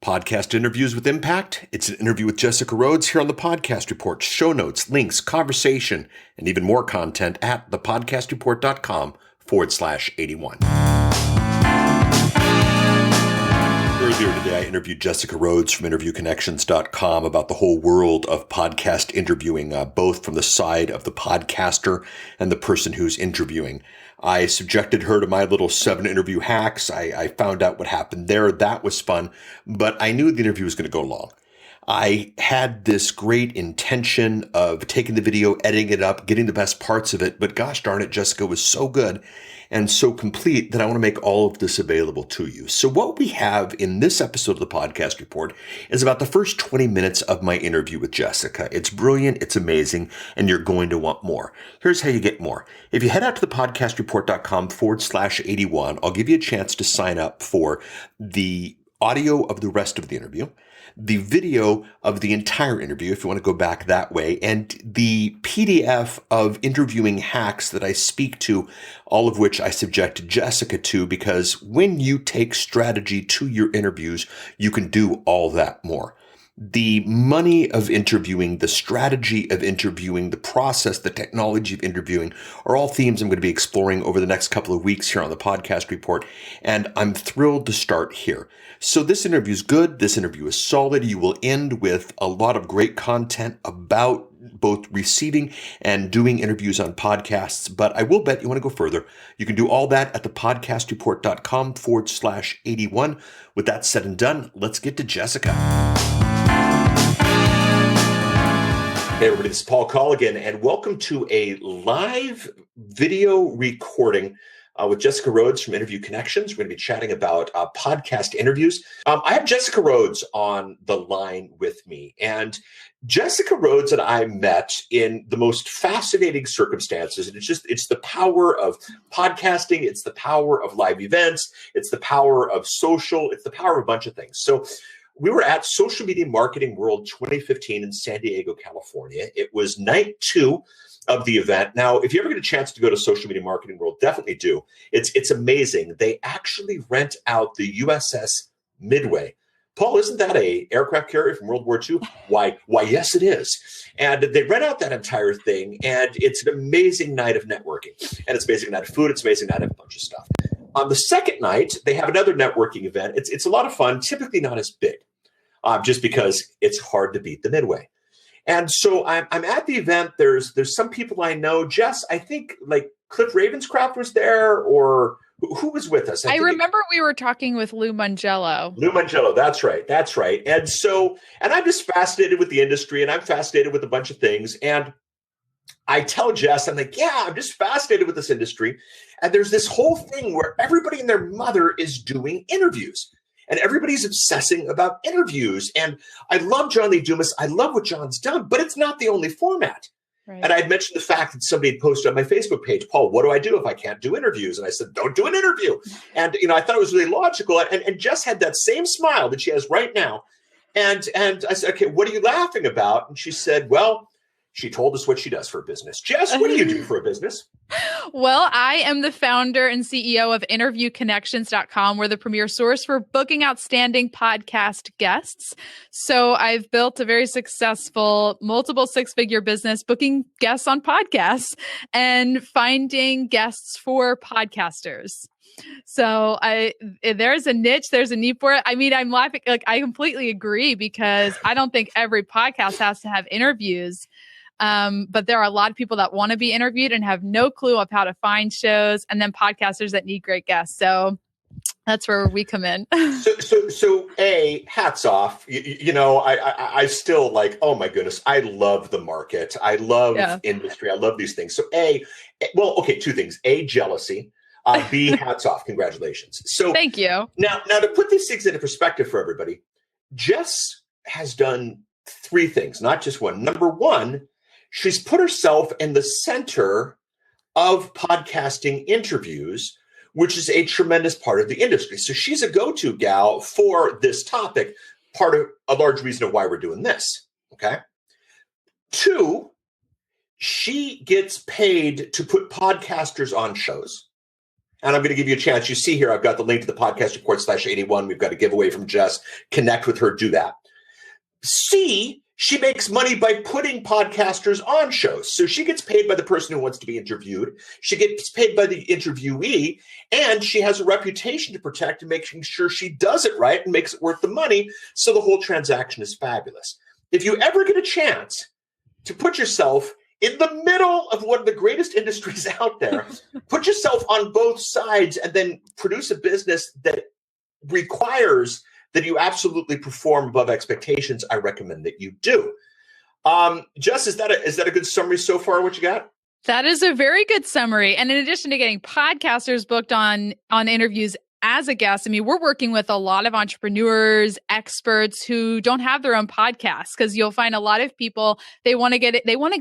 Podcast Interviews with Impact. It's an interview with Jessica Rhodes here on the Podcast Report. Show notes, links, conversation, and even more content at thepodcastreport.com/81. Earlier today, I interviewed Jessica Rhodes from interviewconnections.com about the whole world of podcast interviewing, both from the side of the podcaster and the person who's interviewing. I subjected her to my little 7 interview hacks. I found out what happened there. That was fun, but I knew the interview was going to go long. I had this great intention of taking the video, editing it up, getting the best parts of it, but gosh darn it, Jessica was so good and so complete that I want to make all of this available to you. So what we have in this episode of the Podcast Report is about the first 20 minutes of my interview with Jessica. It's brilliant, it's amazing, and you're going to want more. Here's how you get more. If you head out to thepodcastreport.com/81, I'll give you a chance to sign up for the audio of the rest of the interview, the video of the entire interview, if you want to go back that way, and the PDF of interviewing hacks that I speak to, all of which I subject Jessica to, because when you take strategy to your interviews, you can do all that more. The money of interviewing, the strategy of interviewing, the process, the technology of interviewing are all themes I'm going to be exploring over the next couple of weeks here on the Podcast Report, and I'm thrilled to start here. So this interview is good. This interview is solid. You will end with a lot of great content about both receiving and doing interviews on podcasts, but I will bet you want to go further. You can do all that at thepodcastreport.com/81. With that said and done, let's get to Jessica. Hey everybody, this is Paul Colligan, and welcome to a live video recording with Jessica Rhodes from Interview Connections. We're going to be chatting about podcast interviews. I have Jessica Rhodes on the line with me, and Jessica Rhodes and I met in the most fascinating circumstances. And it's the power of podcasting. It's the power of live events. It's the power of social. It's the power of a bunch of things. So we were at Social Media Marketing World 2015 in San Diego, California. It was night 2 of the event. Now, if you ever get a chance to go to Social Media Marketing World, definitely do. It's amazing. They actually rent out the USS Midway. Paul, isn't that a aircraft carrier from World War II? Why, yes, it is. And they rent out that entire thing, and it's an amazing night of networking. And it's an amazing night of food. It's an amazing night of a bunch of stuff. On the second night, they have another networking event. It's a lot of fun, typically not as big, just because it's hard to beat the Midway. And so I'm at the event. There's some people I know. Jess, I think like Cliff Ravenscraft was there, or who was with us? I remember we were talking with Lou Mangello. Lou Mangello, that's right. And I'm just fascinated with the industry, and I'm fascinated with a bunch of things. And I tell Jess, I'm like, yeah, I'm just fascinated with this industry. And there's this whole thing where everybody and their mother is doing interviews. And everybody's obsessing about interviews. And I love John Lee Dumas. I love what John's done, but it's not the only format. Right. And I had mentioned the fact that somebody had posted on my Facebook page, Paul, what do I do if I can't do interviews? And I said, don't do an interview. And, I thought it was really logical. And Jess had that same smile that she has right now. And I said, okay, what are you laughing about? And she said, well, she told us what she does for a business. Jess, what do you do for a business? Well, I am the founder and CEO of interviewconnections.com. We're the premier source for booking outstanding podcast guests. So I've built a very successful multiple 6-figure business booking guests on podcasts and finding guests for podcasters. So there's a niche, there's a need for it. I mean, I'm laughing, like I completely agree, because I don't think every podcast has to have interviews. But there are a lot of people that want to be interviewed and have no clue of how to find shows, and then podcasters that need great guests. So that's where we come in. So hats off. I still like, oh my goodness, I love the market. I love industry. I love these things. So two things. A, jealousy. B, hats off. Congratulations. So thank you. Now to put these things into perspective for everybody, Jess has done 3 things, not just one. Number 1, she's put herself in the center of podcasting interviews, which is a tremendous part of the industry. So she's a go-to gal for this topic, part of a large reason of why we're doing this, okay? 2, she gets paid to put podcasters on shows. And I'm going to give you a chance. You see here, I've got the link to the podcast report /81. We've got a giveaway from Jess. Connect with her, do that. C, she makes money by putting podcasters on shows. So she gets paid by the person who wants to be interviewed. She gets paid by the interviewee, and she has a reputation to protect and making sure she does it right and makes it worth the money. So the whole transaction is fabulous. If you ever get a chance to put yourself in the middle of one of the greatest industries out there, put yourself on both sides and then produce a business that requires that you absolutely perform above expectations, I recommend that you do. Jess, is that a good summary so far, what you got? That is a very good summary. And in addition to getting podcasters booked on interviews as a guest, I mean, we're working with a lot of entrepreneurs, experts who don't have their own podcasts, because you'll find a lot of people, they want to get it. They want to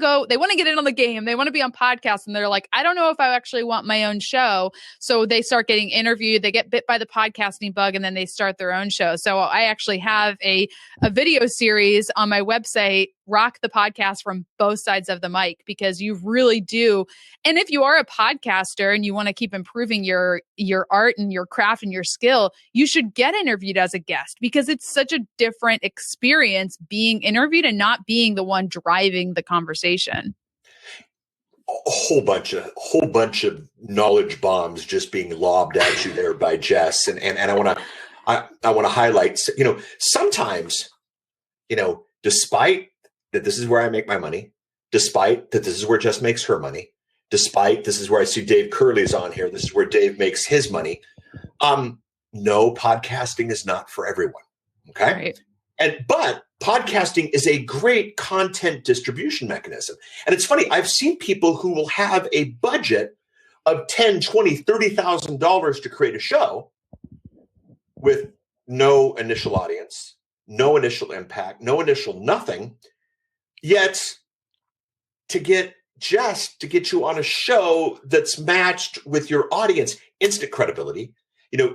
get in on the game. They want to be on podcasts, and they're like, I don't know if I actually want my own show. So they start getting interviewed, they get bit by the podcasting bug, and then they start their own show. So I actually have a video series on my website, Rock the Podcast from both sides of the mic, because you really do. And if you are a podcaster and you want to keep improving your art and your craft and your skill, you should get interviewed as a guest, because it's such a different experience being interviewed and not being the one driving the conversation. A whole bunch of knowledge bombs just being lobbed at you there by Jess. And I want to highlight, sometimes, despite that this is where I make my money, despite that this is where Jess makes her money, despite this is where I see Dave Curley's on here, this is where Dave makes his money. No, podcasting is not for everyone. Okay. Right. But podcasting is a great content distribution mechanism. And it's funny, I've seen people who will have a budget of $10,000, $20,000, $30,000 to create a show with no initial audience, no initial impact, no initial nothing. Yet to get you on a show that's matched with your audience, instant credibility,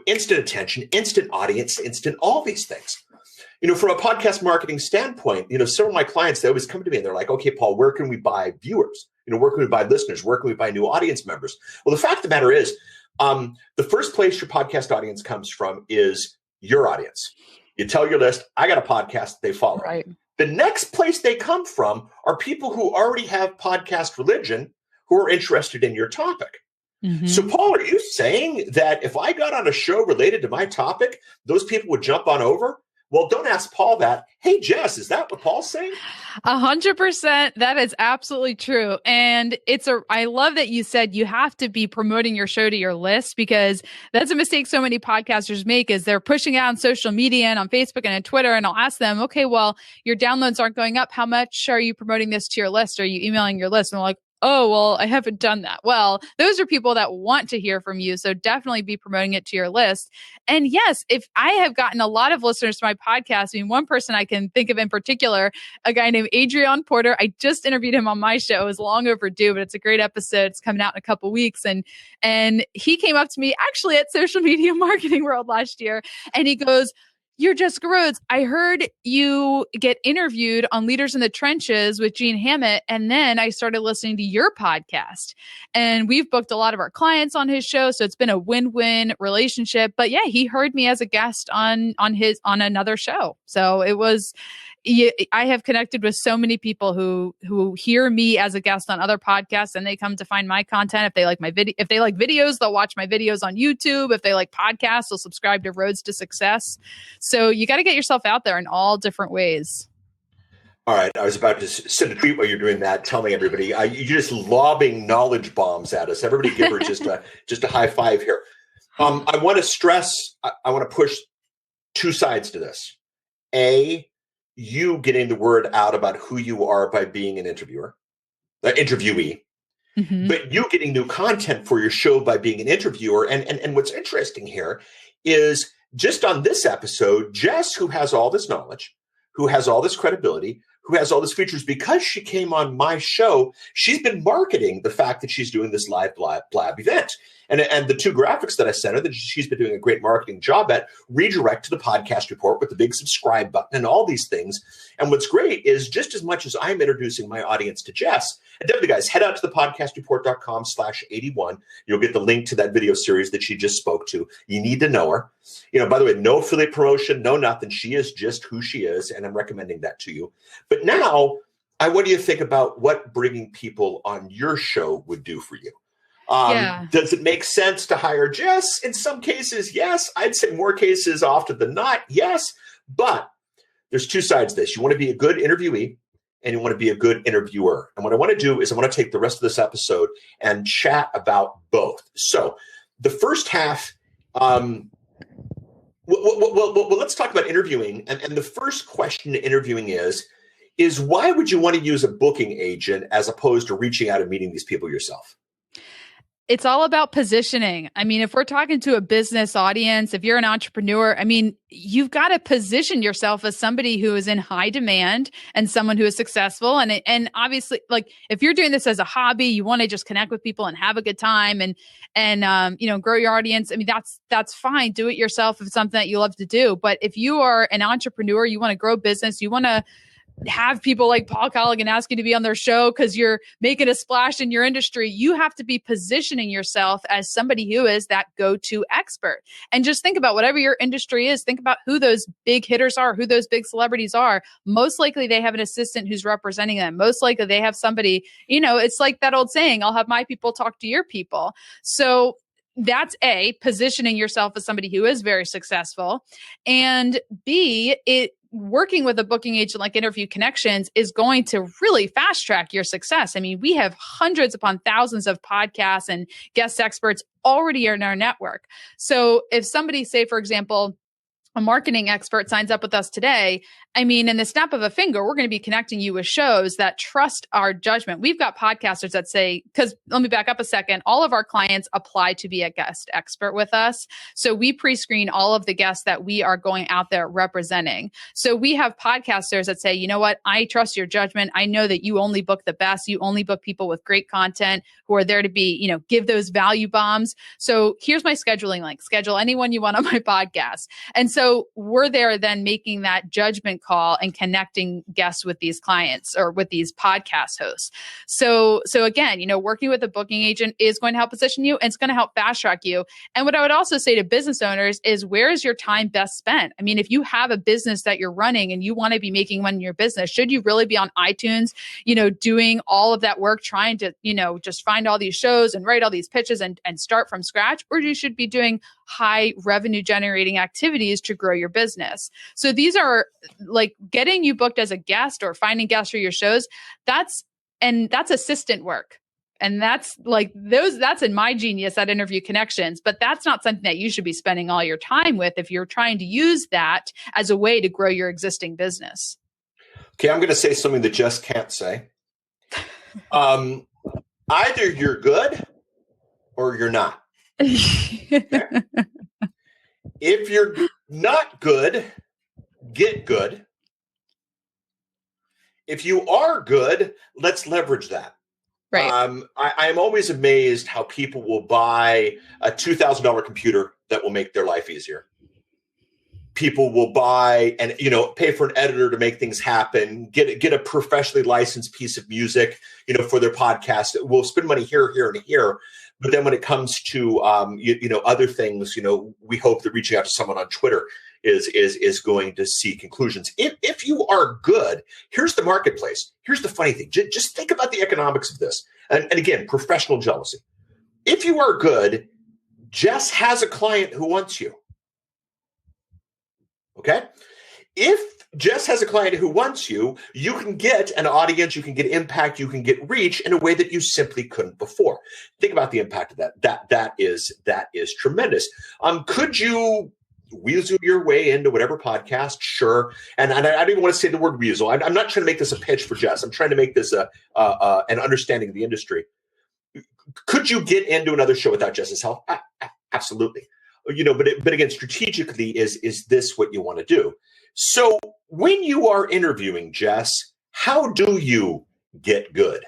instant attention, instant audience, instant all these things. From a podcast marketing standpoint, some of my clients, they always come to me and they're like, okay, Paul, where can we buy viewers? Where can we buy listeners? Where can we buy new audience members? Well, the fact of the matter is, the first place your podcast audience comes from is your audience. You tell your list, I got a podcast, they follow. Right. The next place they come from are people who already have podcast religion, who are interested in your topic. Mm-hmm. So, Paul, are you saying that if I got on a show related to my topic, those people would jump on over? Well, don't ask Paul that. Hey, Jess, is that what Paul's saying? 100%. That is absolutely true. And I love that you said you have to be promoting your show to your list, because that's a mistake so many podcasters make, is they're pushing it out on social media and on Facebook and on Twitter. And I'll ask them, okay, well, your downloads aren't going up. How much are you promoting this to your list? Are you emailing your list? And they're like, oh, well, I haven't done that. Well, those are people that want to hear from you. So definitely be promoting it to your list. And yes, if I have gotten a lot of listeners to my podcast, I mean, one person I can think of in particular, a guy named Adrian Porter. I just interviewed him on my show. It was long overdue, but it's a great episode. It's coming out in a couple weeks. And he came up to me actually at Social Media Marketing World last year. And he goes, you're Jessica Rhodes. I heard you get interviewed on Leaders in the Trenches with Gene Hammett, and then I started listening to your podcast. And we've booked a lot of our clients on his show, so it's been a win-win relationship. But yeah, he heard me as a guest on another show. So it was. I have connected with so many people who hear me as a guest on other podcasts, and they come to find my content. If they like if they like videos, they'll watch my videos on YouTube. If they like podcasts, they'll subscribe to Roads to Success. So you got to get yourself out there in all different ways. All right. I was about to send a tweet while you're doing that, telling everybody, you're just lobbing knowledge bombs at us. Everybody give her just a high five here. I want to stress, I want to push two sides to this. A, you getting the word out about who you are by being an interviewee, mm-hmm. But you getting new content for your show by being an interviewer. And what's interesting here is just on this episode, Jess, who has all this knowledge, who has all this credibility, who has all these features, because she came on my show, she's been marketing the fact that she's doing this live BLAB event. And the two graphics that I sent her that she's been doing a great marketing job at redirect to the podcast report with the big subscribe button and all these things. And what's great is just as much as I'm introducing my audience to Jess, And definitely, guys, head out to the podcastreport.com/81. You'll get the link to that video series that she just spoke to. You need to know her. By the way, no affiliate promotion, no nothing. She is just who she is, and I'm recommending that to you. But now, I want you to think about what bringing people on your show would do for you. Does it make sense to hire Jess? In some cases, yes. I'd say more cases often than not, yes. But there's two sides to this. You want to be a good interviewee and you want to be a good interviewer. And what I want to do is I want to take the rest of this episode and chat about both. So the first half, well, let's talk about interviewing. And the first question to interviewing is why would you want to use a booking agent as opposed to reaching out and meeting these people yourself? It's all about positioning. I mean, if we're talking to a business audience, if you're an entrepreneur, I mean, you've got to position yourself as somebody who is in high demand and someone who is successful. And obviously, like if you're doing this as a hobby, you want to just connect with people and have a good time and grow your audience. I mean, that's fine. Do it yourself if it's something that you love to do. But if you are an entrepreneur, you want to grow business, you want to have people like Paul Colligan ask you to be on their show because you're making a splash in your industry, you have to be positioning yourself as somebody who is that go-to expert. And just think about whatever your industry is, think about who those big hitters are, who those big celebrities are. Most likely they have an assistant who's representing them. Most likely they have somebody, it's like that old saying, I'll have my people talk to your people. So that's A, positioning yourself as somebody who is very successful. And B, working with a booking agent like Interview Connections is going to really fast track your success. I mean, we have hundreds upon thousands of podcasts and guest experts already in our network. So if somebody, say, for example, a marketing expert signs up with us today, I mean, in the snap of a finger, we're going to be connecting you with shows that trust our judgment. We've got podcasters that say, because let me back up a second, all of our clients apply to be a guest expert with us. So we pre-screen all of the guests that we are going out there representing. So we have podcasters that say, you know what, I trust your judgment. I know that you only book the best. You only book people with great content who are there to be, give those value bombs. So here's my scheduling link. Schedule anyone you want on my podcast. And so we're there then making that judgment call and connecting guests with these clients or with these podcast hosts. So again, working with a booking agent is going to help position you and it's going to help fast track you. And what I would also say to business owners is, where is your time best spent? I mean, if you have a business that you're running and you want to be making money in your business, should you really be on iTunes, doing all of that work, trying to, just find all these shows and write all these pitches and start from scratch? Or you should be doing high revenue generating activities to grow your business. So these are like getting you booked as a guest or finding guests for your shows. That's assistant work. And that's in my genius at Interview Connections, but that's not something that you should be spending all your time with if you're trying to use that as a way to grow your existing business. Okay. I'm going to say something that Jess can't say. Either you're good or you're not. Okay. If you're not good, get good. If you are good, let's leverage that. Right. I'm always amazed how people will buy a $2,000 computer that will make their life easier. People will buy and pay for an editor to make things happen. Get a professionally licensed piece of music, for their podcast. We'll spend money here, here, and here. But then when it comes to other things, we hope that reaching out to someone on Twitter is going to see conclusions. If you are good, here's the marketplace. Here's the funny thing. Just think about the economics of this. And again, professional jealousy. If you are good, Jess has a client who wants you. Okay? If Jess has a client who wants you, you can get an audience, you can get impact, you can get reach in a way that you simply couldn't before. Think about the impact of that. That is tremendous. Could you weasel your way into whatever podcast? Sure. And I don't even want to say the word weasel. I'm not trying to make this a pitch for Jess. I'm trying to make this an understanding of the industry. Could you get into another show without Jess's help? Absolutely. But again, strategically, is this what you want to do? So when you are interviewing, Jess, how do you get good?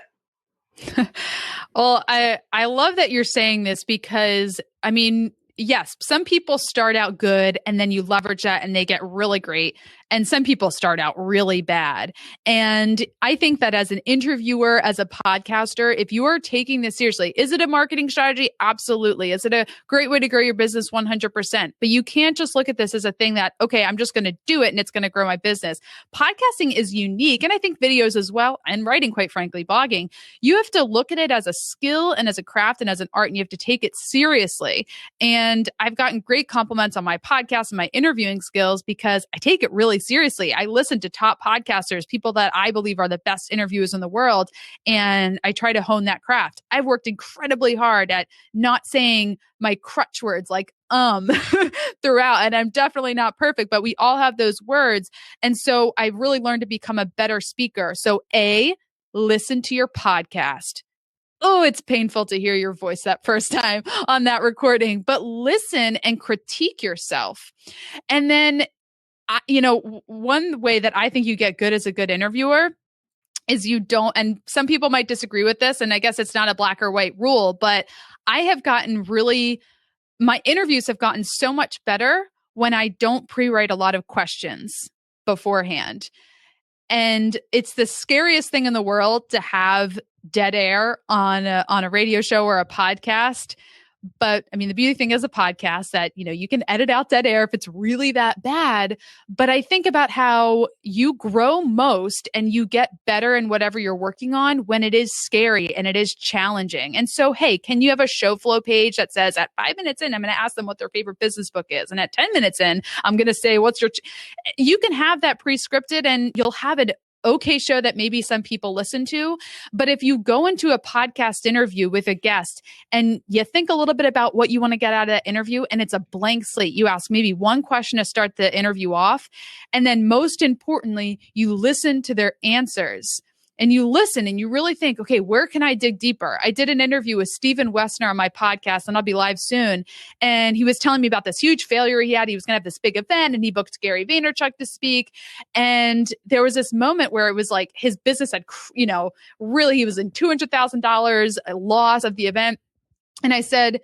Well, I love that you're saying this because, I mean, yes, some people start out good and then you leverage that and they get really great. And some people start out really bad. And I think that as an interviewer, as a podcaster, if you are taking this seriously, is it a marketing strategy? Absolutely. Is it a great way to grow your business? 100%. But you can't just look at this as a thing that, okay, I'm just going to do it and it's going to grow my business. Podcasting is unique. And I think videos as well, and writing, quite frankly, blogging, you have to look at it as a skill and as a craft and as an art, and you have to take it seriously. And I've gotten great compliments on my podcast and my interviewing skills because I take it really seriously. I listen to top podcasters, people that I believe are the best interviewers in the world, and I try to hone that craft. I've worked incredibly hard at not saying my crutch words like throughout, and I'm definitely not perfect, but we all have those words. And so I really learned to become a better speaker. So listen to your podcast. Oh, it's painful to hear your voice that first time on that recording, but listen and critique yourself. And then, one way that I think you get good as a good interviewer is you don't, and some people might disagree with this, and I guess it's not a black or white rule, but I have gotten my interviews have gotten so much better when I don't pre-write a lot of questions beforehand. And it's the scariest thing in the world to have dead air on a radio show or a podcast. But I mean, the beauty thing is a podcast that, you can edit out dead air if it's really that bad. But I think about how you grow most and you get better in whatever you're working on when it is scary and it is challenging. And so, hey, can you have a show flow page that says at 5 minutes in, I'm going to ask them what their favorite business book is. And at 10 minutes in, I'm going to say, you can have that pre-scripted and you'll have it okay show that maybe some people listen to. But if you go into a podcast interview with a guest and you think a little bit about what you want to get out of that interview and it's a blank slate, you ask maybe one question to start the interview off. And then most importantly, you listen to their answers. And you listen and you really think, okay, where can I dig deeper? I did an interview with Stephen Wessner on my podcast, and I'll be live soon. And he was telling me about this huge failure he had. He was going to have this big event and he booked Gary Vaynerchuk to speak. And there was this moment where it was like his business had, really, he was in $200,000 loss of the event. And I said,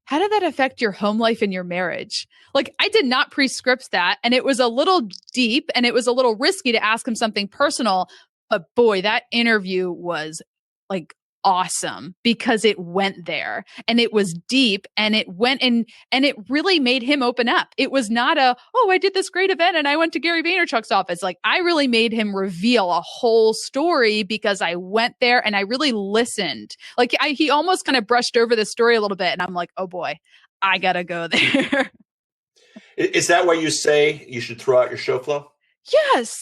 how did that affect your home life and your marriage? Like, I did not pre-script that. And it was a little deep and it was a little risky to ask him something personal. But boy, that interview was like awesome because it went there and it was deep and it went in and it really made him open up. It was not I did this great event and I went to Gary Vaynerchuk's office. Like, I really made him reveal a whole story because I went there and I really listened. Like, he almost kind of brushed over the story a little bit. And I'm like, oh boy, I got to go there. Is that why you say you should throw out your show flow? Yes.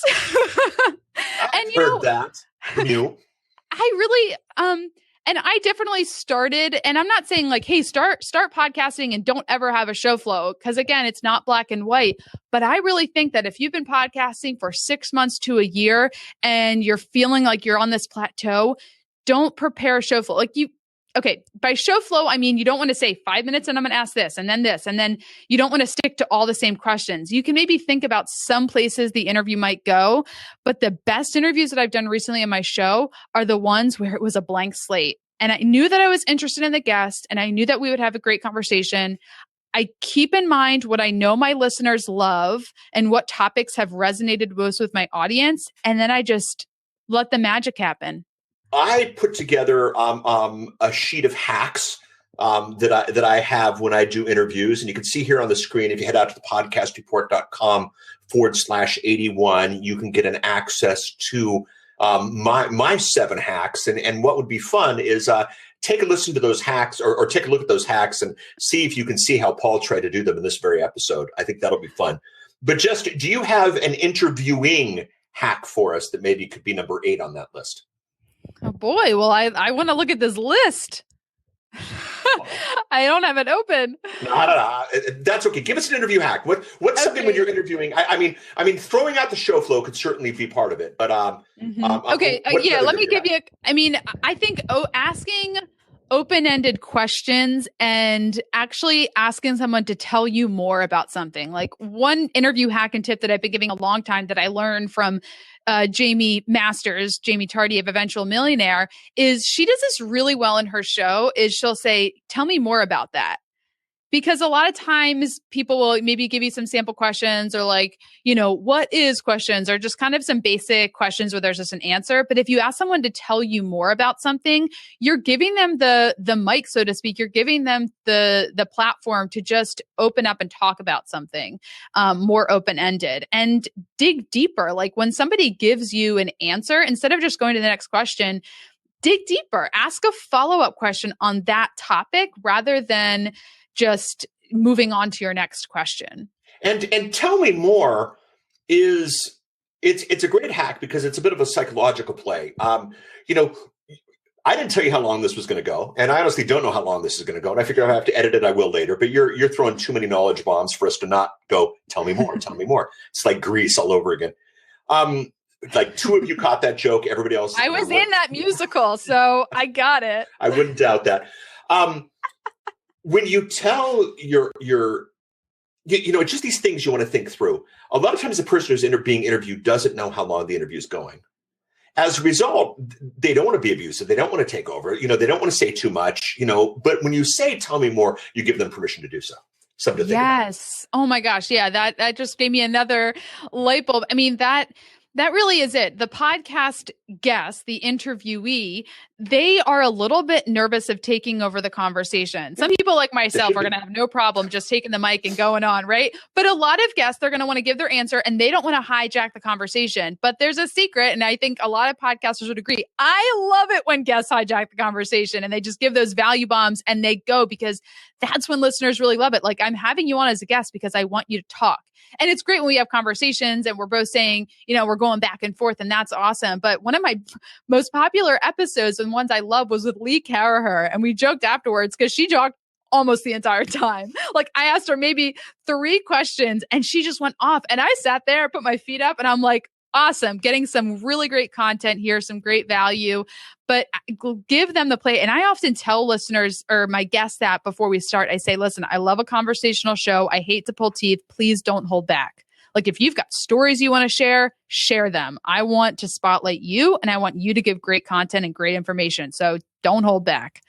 I've heard that from you. I really, and I definitely started, and I'm not saying like, hey, start podcasting and don't ever have a show flow. Cause again, it's not black and white, but I really think that if you've been podcasting for 6 months to a year and you're feeling like you're on this plateau, don't prepare a show flow. Okay, by show flow, I mean, you don't want to say 5 minutes and I'm going to ask this, and then you don't want to stick to all the same questions. You can maybe think about some places the interview might go, but the best interviews that I've done recently in my show are the ones where it was a blank slate. And I knew that I was interested in the guest and I knew that we would have a great conversation. I keep in mind what I know my listeners love and what topics have resonated most with my audience. And then I just let the magic happen. I put together a sheet of hacks that I have when I do interviews. And you can see here on the screen, if you head out to the podcastreport.com/81, you can get an access to my 7 hacks. And what would be fun is take a listen to those hacks or take a look at those hacks and see if you can see how Paul tried to do them in this very episode. I think that'll be fun. But just, do you have an interviewing hack for us that maybe could be number 8 on that list? Oh boy. Well, I want to look at this list. I don't have it open. No. That's okay. Give us an interview hack. What's something when you're interviewing? I mean, throwing out the show flow could certainly be part of it, but okay. Let me give you. I think asking open-ended questions and actually asking someone to tell you more about something. Like one interview hack and tip that I've been giving a long time that I learned from Jamie Tardy of Eventual Millionaire, is she does this really well in her show, is she'll say, tell me more about that. Because a lot of times people will maybe give you some sample questions or like, what is questions or just kind of some basic questions where there's just an answer. But if you ask someone to tell you more about something, you're giving them the mic, so to speak. You're giving them the platform to just open up and talk about something more open-ended and dig deeper. Like when somebody gives you an answer, instead of just going to the next question, dig deeper, ask a follow-up question on that topic rather than just moving on to your next question. And tell me more is it's a great hack because it's a bit of a psychological play. I didn't tell you how long this was going to go, and I honestly don't know how long this is going to go. And I figure if I have to edit it, I will later. But you're throwing too many knowledge bombs for us to not go. Tell me more. Tell me more. It's like Grease all over again. Like two of you caught that joke. Everybody else. I was in that musical, so I got it. I wouldn't doubt that. When you tell it's just these things you want to think through. A lot of times the person who's being interviewed doesn't know how long the interview is going. As a result, they don't want to be abusive. They don't want to take over. They don't want to say too much, but when you say, tell me more, you give them permission to do so. Something to think about. Yes. Oh my gosh. Yeah. That just gave me another light bulb. I mean, that really is it. The podcast guest, the interviewee, they are a little bit nervous of taking over the conversation. Some people like myself are going to have no problem just taking the mic and going on, right? But a lot of guests, they're going to want to give their answer and they don't want to hijack the conversation. But there's a secret, and I think a lot of podcasters would agree. I love it when guests hijack the conversation and they just give those value bombs and they go, because that's when listeners really love it. Like, I'm having you on as a guest because I want you to talk. And it's great when we have conversations and we're both saying, we're going back and forth, and that's awesome. But one of my most popular episodes and ones I love was with Lee Caraher. And we joked afterwards because she talked almost the entire time. Like, I asked her maybe 3 questions and she just went off. And I sat there, put my feet up, and I'm like, awesome, getting some really great content here, some great value, but give them the play. And I often tell listeners or my guests that before we start, I say, listen, I love a conversational show. I hate to pull teeth. Please don't hold back. Like, if you've got stories you want to share them. I want to spotlight you, and I want you to give great content and great information. So don't hold back.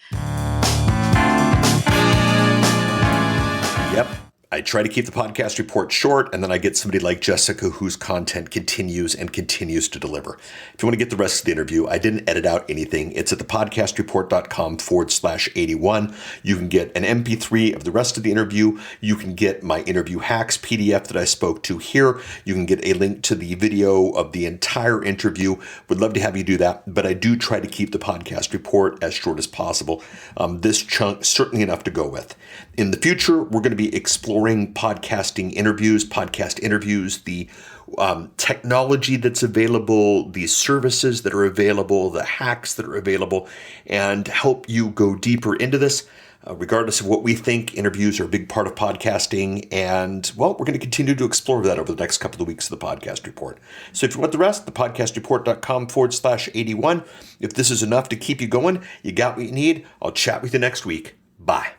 Yep. I try to keep the podcast report short, and then I get somebody like Jessica whose content continues to deliver. If you want to get the rest of the interview, I didn't edit out anything. It's at thepodcastreport.com/81. You can get an MP3 of the rest of the interview. You can get my interview hacks PDF that I spoke to here. You can get a link to the video of the entire interview. Would love to have you do that, but I do try to keep the podcast report as short as possible. This chunk, certainly enough to go with. In the future, we're going to be exploring podcast interviews, the technology that's available, the services that are available, the hacks that are available, and help you go deeper into this. Regardless of what we think, interviews are a big part of podcasting, and, well, we're going to continue to explore that over the next couple of weeks of the Podcast Report. So if you want the rest, thepodcastreport.com/81. If this is enough to keep you going, you got what you need. I'll chat with you next week. Bye.